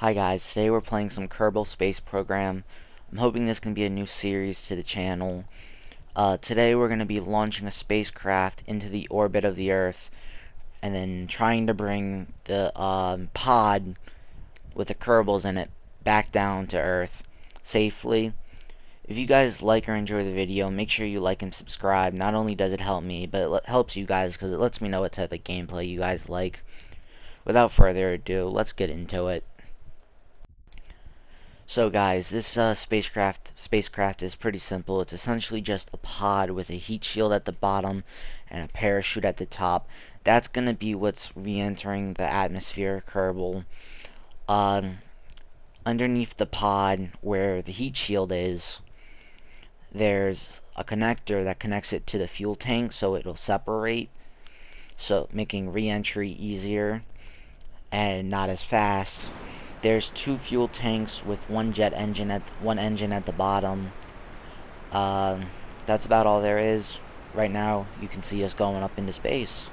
Hi guys, today we're playing some Kerbal Space Program. I'm hoping this can be a new series to the channel. Today we're going to be launching a spacecraft into the orbit of the Earth and then trying to bring the pod with the Kerbals in it back down to Earth safely. If you guys like or enjoy the video, make sure you like and subscribe. Not only does it help me, but it helps you guys because it lets me know what type of gameplay you guys like. Without further ado, let's get into it. So guys, this spacecraft is pretty simple. It's essentially just a pod with a heat shield at the bottom and a parachute at the top. That's gonna be what's re-entering the atmosphere, Kerbal. Um, Underneath the pod, where the heat shield is, there's a connector that connects it to the fuel tank, so it'll separate, so making re-entry easier and not as fast. There's two fuel tanks with one engine at the bottom. That's about all there is. Right now, you can see us going up into space.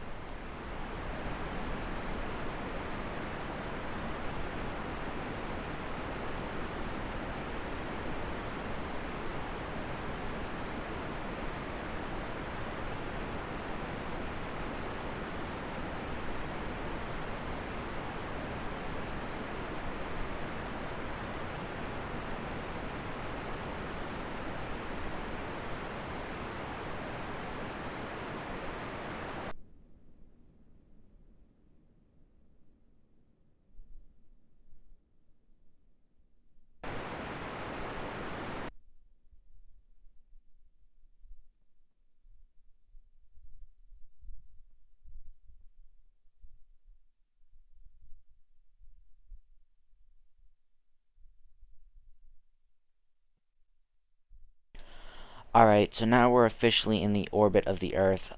Alright, so now we're officially in the orbit of the Earth.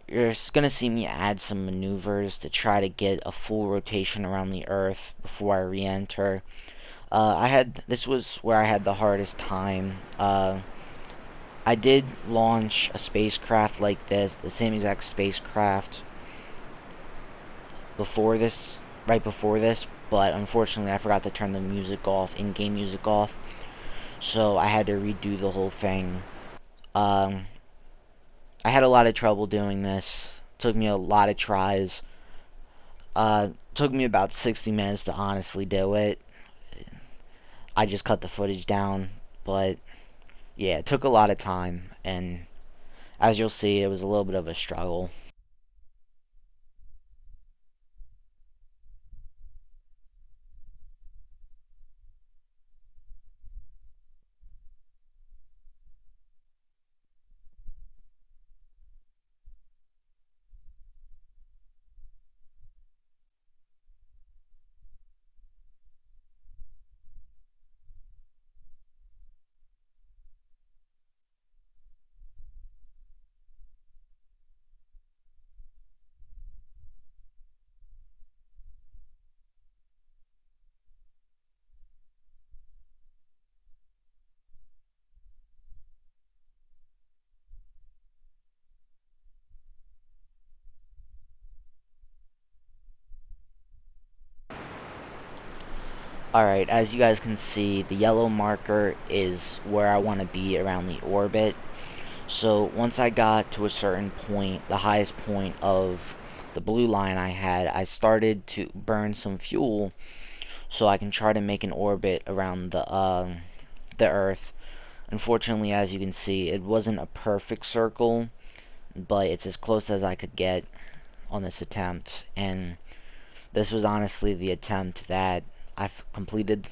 You're gonna see me add some maneuvers to try to get a full rotation around the Earth before I re-enter. This was where I had the hardest time. I did launch a spacecraft like this, the same exact spacecraft right before this, but unfortunately I forgot to turn the music off, in-game music off, so I had to redo the whole thing. I had a lot of trouble doing this. Took me a lot of tries. Took me about 60 minutes to honestly do it. I just cut the footage down, but yeah, it took a lot of time, and as you'll see, it was a little bit of a struggle. Alright, as you guys can see, the yellow marker is where I want to be around the orbit. So once I got to a certain point, the highest point of the blue line I started to burn some fuel so I can try to make an orbit around the Earth. Unfortunately, as you can see, it wasn't a perfect circle, but it's as close as I could get on this attempt, and this was honestly the attempt that I've completed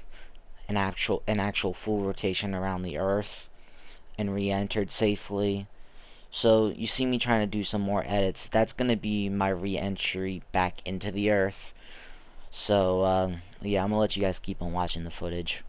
an actual full rotation around the Earth and re-entered safely. So you see me trying to do some more edits. That's gonna be my re-entry back into the Earth. So yeah, I'm gonna let you guys keep on watching the footage.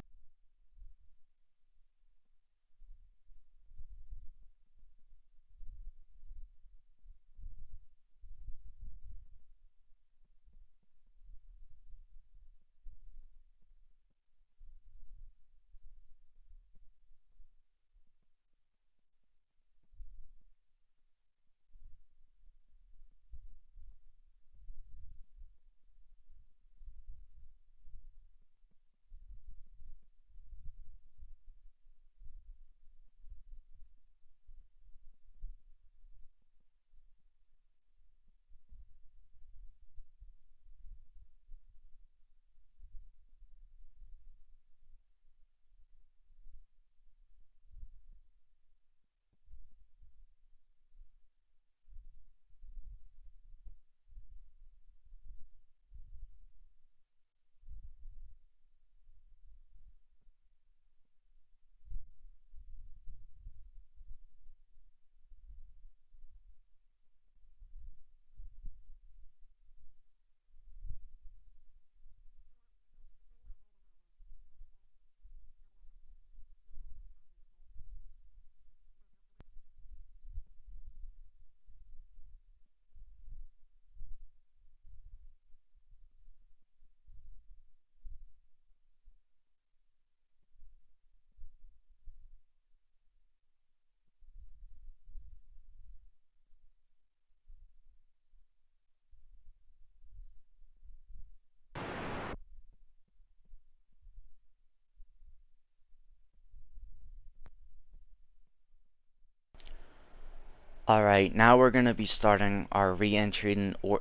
Alright, now we're gonna be starting our re-entry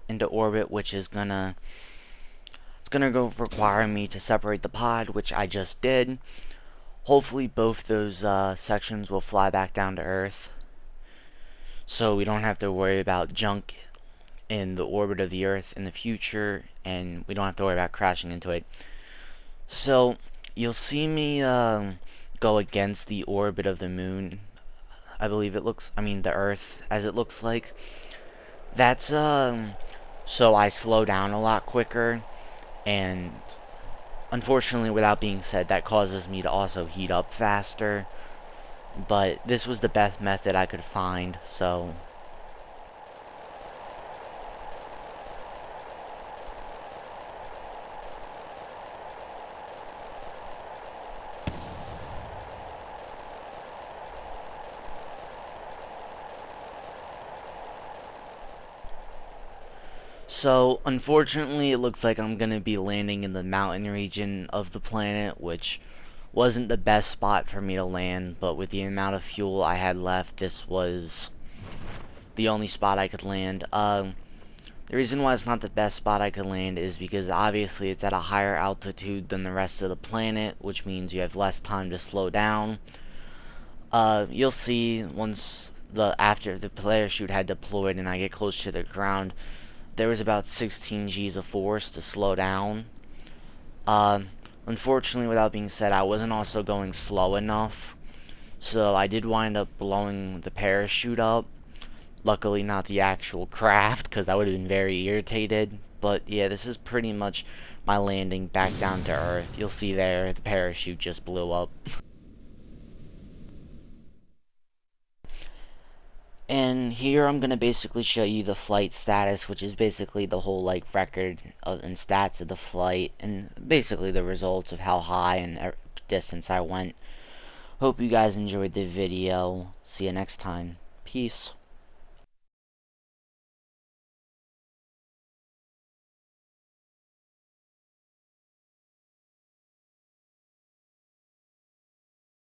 into orbit, which is gonna require me to separate the pod, which I just did. Hopefully both those sections will fly back down to Earth, so we don't have to worry about junk in the orbit of the Earth in the future, and we don't have to worry about crashing into it. So you'll see me go against the orbit of the moon. I believe the Earth, as it looks like. That's so I slow down a lot quicker, and unfortunately, without being said, that causes me to also heat up faster. But this was the best method I could find, so unfortunately, it looks like I'm gonna be landing in the mountain region of the planet, which wasn't the best spot for me to land, but with the amount of fuel I had left, this was the only spot I could land. The reason why it's not the best spot I could land is because obviously it's at a higher altitude than the rest of the planet, which means you have less time to slow down. You'll see once after the parachute had deployed and I get close to the ground, there was about 16 G's of force to slow down. Uh, Unfortunately, without being said, I wasn't also going slow enough, so I did wind up blowing the parachute up. Luckily not the actual craft, because I would have been very irritated. But yeah, this is pretty much my landing back down to Earth. You'll see there, the parachute just blew up. And here I'm going to basically show you the flight status, which is basically the whole record and stats of the flight, and basically the results of how high and distance I went. Hope you guys enjoyed the video. See you next time. Peace.